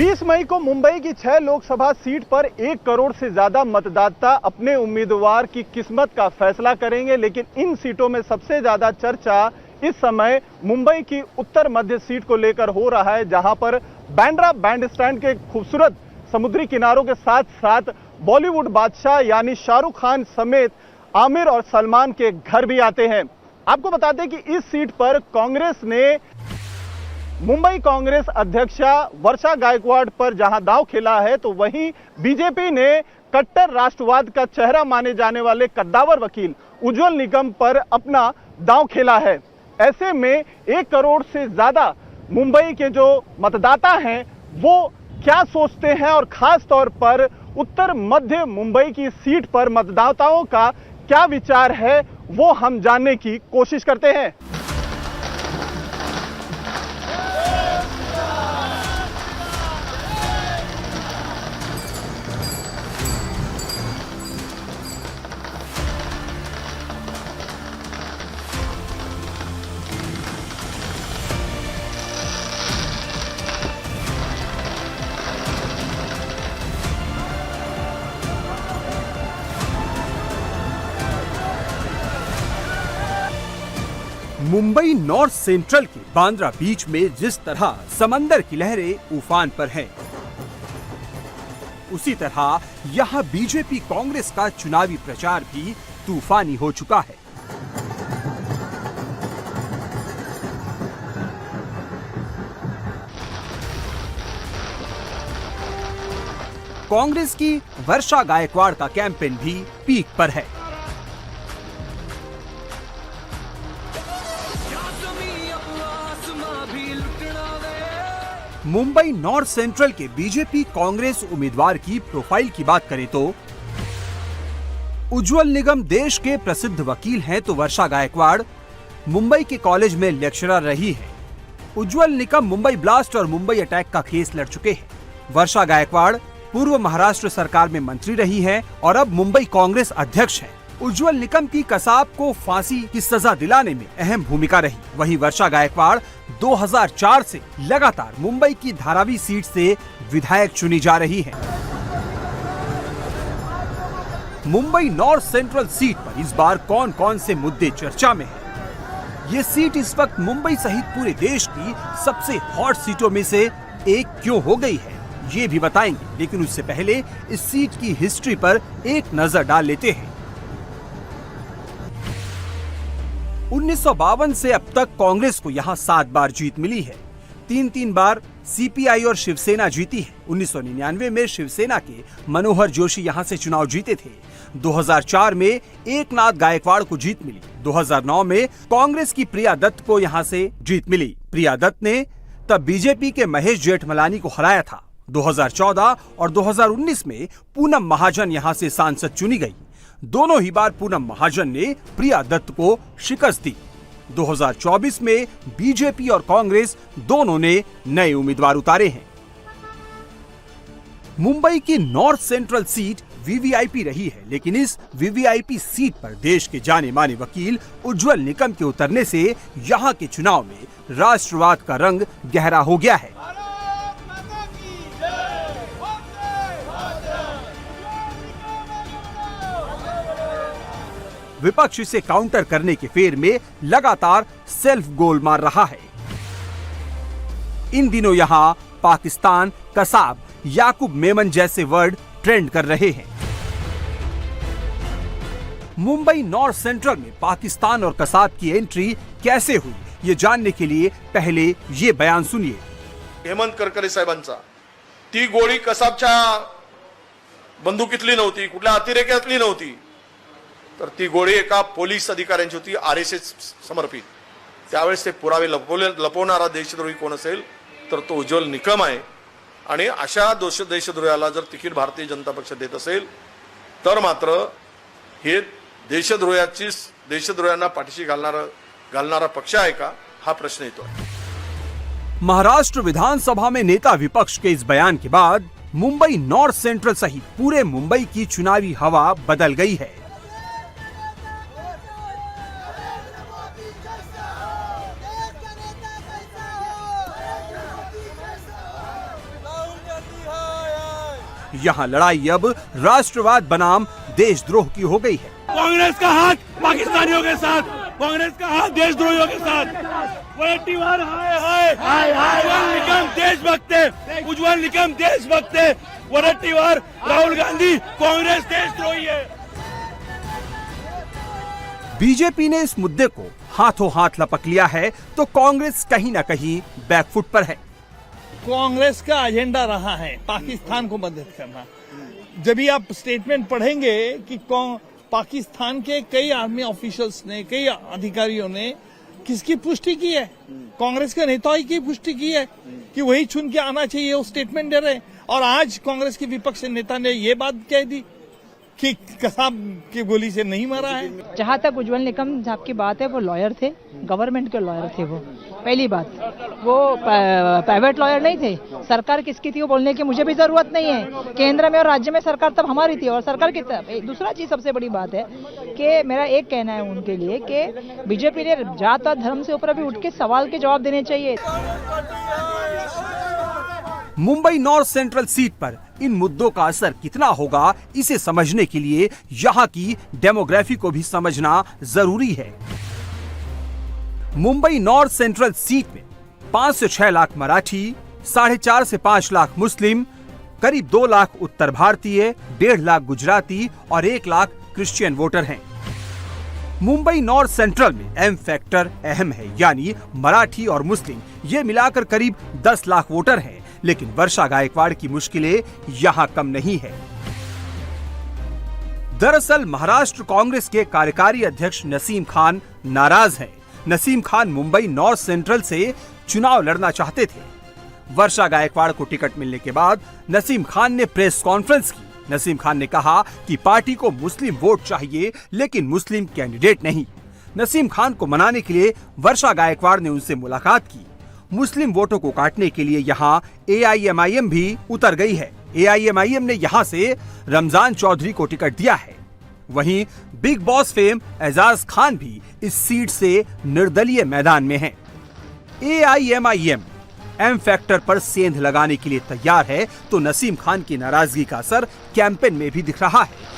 20 मई को मुंबई की 6 लोकसभा सीट पर 1 करोड़ से ज्यादा मतदाता अपने उम्मीदवार की किस्मत का फैसला करेंगे। लेकिन इन सीटों में सबसे ज्यादा चर्चा इस समय मुंबई की उत्तर मध्य सीट को लेकर हो रहा है, जहां पर बांद्रा बैंडस्टैंड के खूबसूरत समुद्री किनारों के साथ साथ बॉलीवुड बादशाह यानी शाहरुख खान समेत आमिर और सलमान के घर भी आते हैं। आपको बता दें कि इस सीट पर कांग्रेस ने मुंबई कांग्रेस अध्यक्षा वर्षा गायकवाड़ पर जहां दांव खेला है, तो वहीं बीजेपी ने कट्टर राष्ट्रवाद का चेहरा माने जाने वाले कद्दावर वकील उज्जवल निकम पर अपना दांव खेला है। ऐसे में 1 करोड़ से ज्यादा मुंबई के जो मतदाता हैं वो क्या सोचते हैं और खास तौर पर उत्तर मध्य मुंबई की सीट पर मतदाताओं का क्या विचार है, वो हम जानने की कोशिश करते हैं। मुंबई नॉर्थ सेंट्रल के बांद्रा बीच में जिस तरह समंदर की लहरें उफान पर हैं, उसी तरह यहां बीजेपी कांग्रेस का चुनावी प्रचार भी तूफानी हो चुका है। कांग्रेस की वर्षा गायकवाड़ का कैंपेन भी पीक पर है। मुंबई नॉर्थ सेंट्रल के बीजेपी कांग्रेस उम्मीदवार की प्रोफाइल की बात करें तो उज्जवल निगम देश के प्रसिद्ध वकील हैं, तो वर्षा गायकवाड़ मुंबई के कॉलेज में लेक्चरर रही है। उज्जवल निगम मुंबई ब्लास्ट और मुंबई अटैक का केस लड़ चुके हैं। वर्षा गायकवाड़ पूर्व महाराष्ट्र सरकार में मंत्री रही हैं और अब मुंबई कांग्रेस अध्यक्ष हैं। उज्जवल निकम की कसाब को फांसी की सजा दिलाने में अहम भूमिका रही। वहीं वर्षा गायकवाड़ 2004 से लगातार मुंबई की धारावी सीट से विधायक चुनी जा रही हैं। मुंबई नॉर्थ सेंट्रल सीट पर इस बार कौन कौन से मुद्दे चर्चा में हैं? ये सीट इस वक्त मुंबई सहित पूरे देश की सबसे हॉट सीटों में से एक क्यों हो गई है, ये भी बताएंगे। लेकिन उससे पहले इस सीट की हिस्ट्री पर एक नजर डाल लेते हैं। 1952 से अब तक कांग्रेस को यहाँ 7 बार जीत मिली है। 3 बार सीपीआई और शिवसेना जीती है। 1999 में शिवसेना के मनोहर जोशी यहाँ से चुनाव जीते थे। 2004 में एकनाथ गायकवाड़ को जीत मिली। 2009 में कांग्रेस की प्रिया दत्त को यहाँ से जीत मिली। प्रिया दत्त ने तब बीजेपी के महेश जेठमलानी को हराया था। 2014 और 2019 में पूनम महाजन यहाँ से सांसद चुनी गई। दोनों ही बार पूनम महाजन ने प्रिया दत्त को शिकस्त दी। 2024 में बीजेपी और कांग्रेस दोनों ने नए उम्मीदवार उतारे हैं। मुंबई की नॉर्थ सेंट्रल सीट वीवीआईपी रही है, लेकिन इस वीवीआईपी सीट पर देश के जाने माने वकील उज्जवल निकम के उतरने से यहां के चुनाव में राष्ट्रवाद का रंग गहरा हो गया है। विपक्ष इसे काउंटर करने के फेर में लगातार सेल्फ गोल मार रहा है। इन दिनों यहां पाकिस्तान, कसाब, याकूब मेमन जैसे वर्ड ट्रेंड कर रहे हैं। मुंबई नॉर्थ सेंट्रल में पाकिस्तान और कसाब की एंट्री कैसे हुई, ये जानने के लिए पहले ये बयान सुनिए। हेमंत करकरे साहेबांचा ती गोळी कसाबच्या बंदुकीतली नव्हती, कुठल्या अतिरेक्यातली नव्हती, तर ती गोळी एका पोलीस अधिकाऱ्यांची होती, आरएसएस समर्पित। त्यावेळेस ते पुरावे लपवणारा देशद्रोही कोण असेल तर तो उज्जवल निकम आहे। आणि अशा देशद्रोहाला जर तिकीट भारतीय जनता पक्ष देत असेल तर मात्र हे देशद्रोह्यांना पाठीशी घालणारा पक्ष आहे का, हा प्रश्न येतो। महाराष्ट्र विधानसभा में नेता विपक्ष के इस बयान के बाद मुंबई नॉर्थ सेंट्रल सहित पूरे मुंबई की चुनावी हवा बदल गई है। यहाँ लड़ाई अब राष्ट्रवाद बनाम देशद्रोह की हो गई है। कांग्रेस का हाथ पाकिस्तानियों के साथ, कांग्रेस का हाथ देशद्रोहियों के साथ। वलटीवार हाय हाय हाय हाय, उज्जवल निकम देशभक्त है, उज्जवल निकम देशभक्त है। वलटीवार राहुल गांधी कांग्रेस देशद्रोही है। बीजेपी ने इस मुद्दे को हाथों हाथ लपक लिया है तो कांग्रेस कहीं न कहीं बैकफुट पर है। कांग्रेस का एजेंडा रहा है पाकिस्तान को मदद करना। जब भी आप स्टेटमेंट पढ़ेंगे कि पाकिस्तान के कई आर्मी ऑफिशियल्स ने, कई अधिकारियों ने किसकी पुष्टि की है? कांग्रेस के नेताओं की पुष्टि की है कि वही चुन के आना चाहिए, वो स्टेटमेंट दे रहे। और आज कांग्रेस के विपक्ष नेता ने ये बात कह दी कि कसाब की गोली से नहीं मरा है। जहाँ तक उज्जवल निकम साहब की बात है, वो लॉयर थे, गवर्नमेंट के लॉयर थे। वो पहली बात, वो प्राइवेट लॉयर नहीं थे। सरकार किसकी थी वो बोलने की मुझे भी जरूरत नहीं है। केंद्र में और राज्य में सरकार तब हमारी थी और सरकार की तरफ। दूसरा चीज सबसे बड़ी बात है कि मेरा एक कहना है उनके लिए कि बीजेपी ने जात और धर्म से ऊपर भी उठ के सवाल के जवाब देने चाहिए। मुंबई नॉर्थ सेंट्रल सीट पर इन मुद्दों का असर कितना होगा, इसे समझने के लिए यहाँ की डेमोग्राफी को भी समझना जरूरी है। मुंबई नॉर्थ सेंट्रल सीट में 5 से 6 लाख मराठी, 4.5 से 5 लाख मुस्लिम, करीब 2 लाख उत्तर भारतीय, 1.5 लाख गुजराती और 1 लाख क्रिश्चियन वोटर हैं। मुंबई नॉर्थ सेंट्रल में एम फैक्टर अहम है, यानी मराठी और मुस्लिम ये मिलाकर करीब 10 लाख वोटर हैं। लेकिन वर्षा गायकवाड़ की मुश्किलें यहाँ कम नहीं है। दरअसल महाराष्ट्र कांग्रेस के कार्यकारी अध्यक्ष नसीम खान नाराज हैं। नसीम खान मुंबई नॉर्थ सेंट्रल से चुनाव लड़ना चाहते थे। वर्षा गायकवाड़ को टिकट मिलने के बाद नसीम खान ने प्रेस कॉन्फ्रेंस की। नसीम खान ने कहा कि पार्टी को मुस्लिम वोट चाहिए, लेकिन मुस्लिम कैंडिडेट नहीं। नसीम खान को मनाने के लिए वर्षा गायकवाड़ ने उनसे मुलाकात की। मुस्लिम वोटों को काटने के लिए यहाँ AIMIM भी उतर गई है। AIMIM ने यहाँ से रमजान चौधरी को टिकट दिया है। वहीं Bigg Boss fame Ejaz Khan भी इस सीट से निर्दलीय मैदान में हैं। AIMIM एम फैक्टर पर सेंध लगाने के लिए तैयार है तो नसीम खान की नाराजगी का असर कैंपेन में भी दिख रहा है।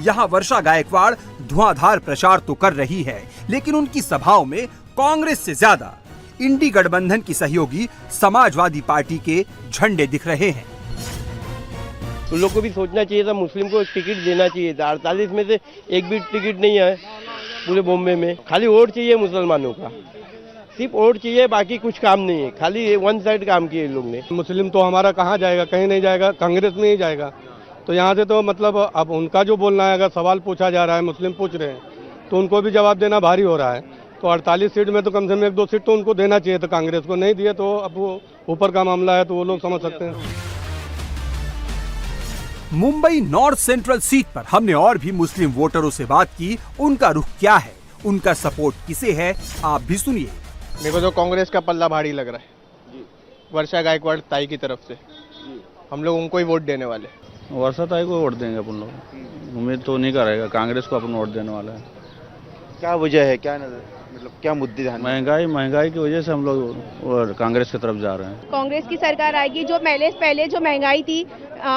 यहाँ वर्षा गायकवाड़ धुआंधार प्रचार तो कर रही है, लेकिन उनकी सभाओं में कांग्रेस से ज्यादा इंडी गठबंधन की सहयोगी समाजवादी पार्टी के झंडे दिख रहे हैं। उन लोग को भी सोचना चाहिए था, मुस्लिम को टिकट देना चाहिए था। 48 में से एक भी टिकट नहीं है पूरे बॉम्बे में। खाली वोट चाहिए मुसलमानों का, सिर्फ वोट चाहिए, बाकी कुछ काम नहीं है। खाली वन साइड काम किए लोग ने। मुस्लिम तो हमारा कहाँ जाएगा, कहीं नहीं जाएगा, कांग्रेस में ही जाएगा। तो यहाँ से तो मतलब अब उनका जो बोलना है, अगर सवाल पूछा जा रहा है, मुस्लिम पूछ रहे हैं, तो उनको भी जवाब देना भारी हो रहा है। तो 48 सीट में तो कम से कम 1-2 सीट तो उनको देना चाहिए था, कांग्रेस को नहीं दिए। तो अब वो ऊपर का मामला है, तो वो लोग समझ सकते हैं। मुंबई नॉर्थ सेंट्रल सीट पर हमने और भी मुस्लिम वोटरों से बात की। उनका रुख क्या है, उनका सपोर्ट किसे है, आप भी सुनिए। मेरे को तो कांग्रेस का पल्ला भारी लग रहा है, वर्षा गायकवाड़ ताई की तरफ से। हम लोग उनको ही वोट देने वाले। वर्षा ताई को वोट देंगे अपन लोग। उम्मीद तो नहीं करेगा, कांग्रेस को अपन वोट देने वाला है। क्या वजह है, क्या मतलब क्या मुद्दे ध्यान? महंगाई की वजह से हम लोग कांग्रेस की तरफ जा रहे हैं। कांग्रेस की सरकार आएगी। जो पहले जो महंगाई थी,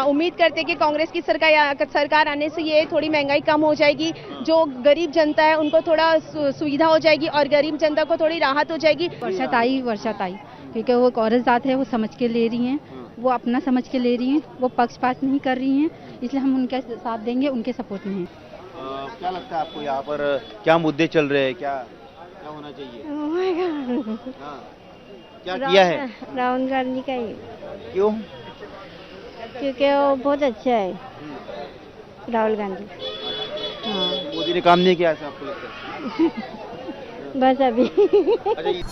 उम्मीद करते कि कांग्रेस की सरकार आने से ये थोड़ी महंगाई कम हो जाएगी। जो गरीब जनता है उनको थोड़ा सुविधा हो जाएगी और गरीब जनता को थोड़ी राहत हो जाएगी। वर्षा ताई क्योंकि वो एक औरत जात है, वो समझ के ले रही हैं, वो अपना समझ के ले रही हैं, वो पक्षपात नहीं कर रही हैं, इसलिए हम उनके साथ देंगे, उनके सपोर्ट में हैं। क्या लगता है आपको यहाँ पर क्या मुद्दे चल रहे हैं, क्या होना चाहिए? क्या किया है राहुल गांधी का ही? क्यों? क्योंकि वो बहुत अच्छा है राहुल गांधी। मोदी ने काम नहीं किया ऐसा आपको लगता है? बस अभी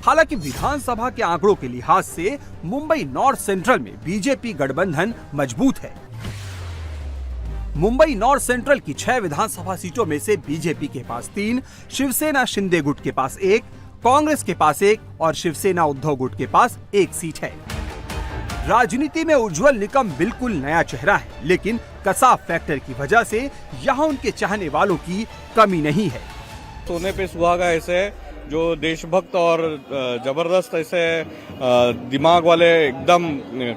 हालांकि विधानसभा के आंकड़ों के लिहाज से मुंबई नॉर्थ सेंट्रल में बीजेपी गठबंधन मजबूत है। मुंबई नॉर्थ सेंट्रल की 6 विधानसभा सीटों में से बीजेपी के पास 3, शिवसेना शिंदे गुट के पास 1, कांग्रेस के पास 1 और शिवसेना उद्धव गुट के पास 1 सीट है। राजनीति में उज्जवल निकम बिल्कुल नया चेहरा है, लेकिन कसाब फैक्टर की वजह से यहाँ उनके चाहने वालों की कमी नहीं है। सोने पे सुहागा ऐसे जो देशभक्त और जबरदस्त ऐसे दिमाग वाले एकदम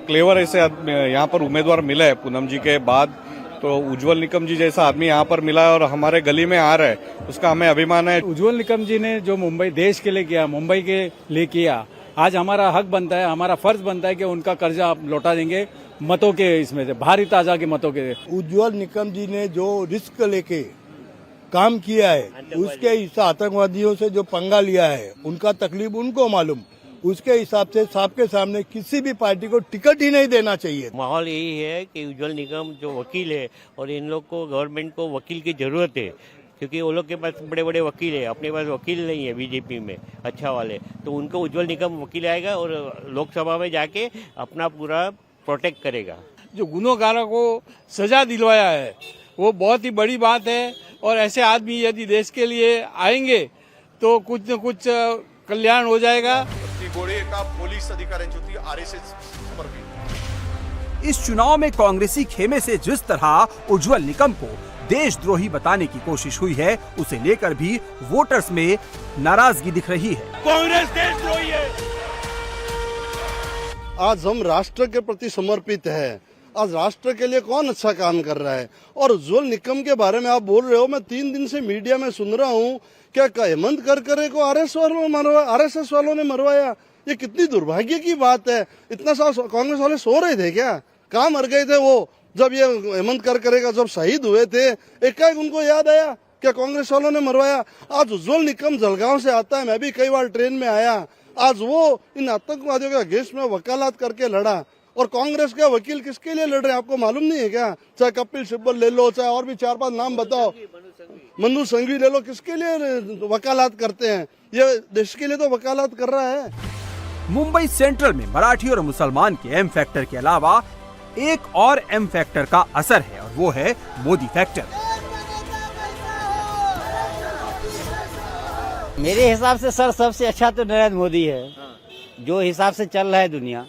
क्लेवर ऐसे यहाँ पर उम्मीदवार मिले हैं पूनम जी के बाद, तो उज्जवल निकम जी जैसा आदमी यहाँ पर मिला है और हमारे गली में आ रहा है, उसका हमें अभिमान है। उज्जवल निकम जी ने जो मुंबई देश के लिए किया, मुंबई के लिए किया, आज हमारा हक बनता है, हमारा फर्ज बनता है कि उनका कर्जा आप लौटा देंगे मतों के इसमें से, भारी ताजा के मतों के। उज्जवल निकम जी ने जो रिस्क लेके काम किया है, उसके हिसाब आतंकवादियों से जो पंगा लिया है, उनका तकलीफ उनको मालूम, उसके हिसाब से सबके सामने किसी भी पार्टी को टिकट ही नहीं देना चाहिए। माहौल यही है कि उज्जवल निकम जो वकील है और इन लोग को गवर्नमेंट को वकील की जरूरत है, क्योंकि वो लोग के पास बड़े बड़े वकील है, अपने पास वकील नहीं है बीजेपी में अच्छा वाले, तो उनको उज्जवल निकम वकील आएगा और लोकसभा में जाके अपना पूरा प्रोटेक्ट करेगा। जो गुनहगारों को सजा दिलवाया है वो बहुत ही बड़ी बात है, और ऐसे आदमी यदि देश के लिए आएंगे तो कुछ न कुछ कल्याण हो जाएगा। ती गोळी एका पोलीस अधिकाऱ्यांची होती, आरएसएस समर्पित। इस चुनाव में कांग्रेसी खेमे से जिस तरह उज्जवल निकम को देशद्रोही बताने की कोशिश हुई है, उसे लेकर भी वोटर्स में नाराजगी दिख रही है। कांग्रेस देशद्रोही है। आज हम राष्ट्र के प्रति समर्पित है, आज राष्ट्र के लिए कौन अच्छा काम कर रहा है। और उज्जवल निकम के बारे में आप बोल रहे हो, मैं 3 दिन से मीडिया में सुन रहा हूँ, क्या हेमंत करकरे को आरएसएस वालों ने मरवाया। ये कितनी दुर्भाग्य की बात है। इतना सा कांग्रेस वाले सो रहे थे क्या? कहाँ मर गए थे वो जब ये हेमंत करकरे का जब शहीद हुए थे? एकाएक उनको याद आया क्या कांग्रेस वालों ने मरवाया। आज उज्जवल निकम जलगांव से आता है, मैं भी कई बार ट्रेन में आया, आज वो इन आतंकवादियों के अगेंस्ट में वकालत करके लड़ा। और कांग्रेस के वकील किसके लिए लड़ रहे हैं आपको मालूम नहीं है क्या? चाहे कपिल सिब्बल ले लो, चाहे और भी 4-5 नाम बताओ, मनु संघवी ले लो, किसके लिए वकालत करते हैं? ये देश के लिए तो वकालत कर रहा है। मुंबई सेंट्रल में मराठी और मुसलमान के एम फैक्टर के अलावा एक और एम फैक्टर का असर है, और वो है मोदी फैक्टर। मेरे हिसाब से सर सबसे अच्छा तो नरेंद्र मोदी है। जो हिसाब से चल रहा है दुनिया,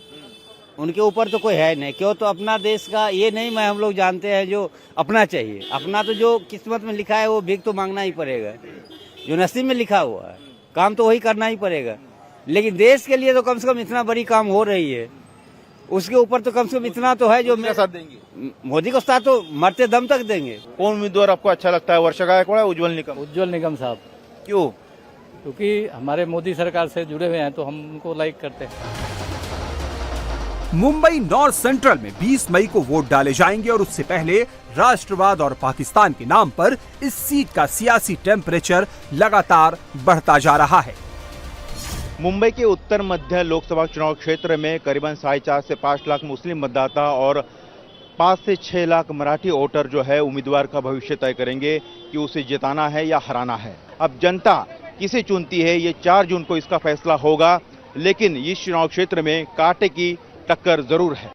उनके ऊपर तो कोई है नहीं। क्यों? तो अपना देश का ये नहीं, मैं हम लोग जानते हैं जो अपना चाहिए, अपना तो जो किस्मत में लिखा है वो भीख तो मांगना ही पड़ेगा, जो नसीब में लिखा हुआ है काम तो वही करना ही पड़ेगा। लेकिन देश के लिए तो कम से कम इतना बड़ी काम हो रही है, उसके ऊपर तो कम से कम इतना तो है जो मैं साथ देंगे। मोदी को साथ तो मरते दम तक देंगे। कौन उम्मीदवार आपको अच्छा लगता है? वर्षा गायकवाड़, उज्जवल निकम? उज्जवल निकम साहब। क्यों? क्योंकि हमारे मोदी सरकार से जुड़े हुए हैं तो हम उनको लाइक करते हैं। मुंबई नॉर्थ सेंट्रल में 20 मई को वोट डाले जाएंगे, और उससे पहले राष्ट्रवाद और पाकिस्तान के नाम पर इस सीट का सियासी टेम्परेचर लगातार बढ़ता जा रहा है। मुंबई के उत्तर मध्य लोकसभा चुनाव क्षेत्र में करीबन 4.5 से 5 लाख मुस्लिम मतदाता और 5 से 6 लाख मराठी वोटर जो है उम्मीदवार का भविष्य तय करेंगे कि उसे जिताना है या हराना है। अब जनता किसे चुनती है, ये 4 जून को इसका फैसला होगा, लेकिन इस चुनाव क्षेत्र में कांटे की टक्कर जरूर है।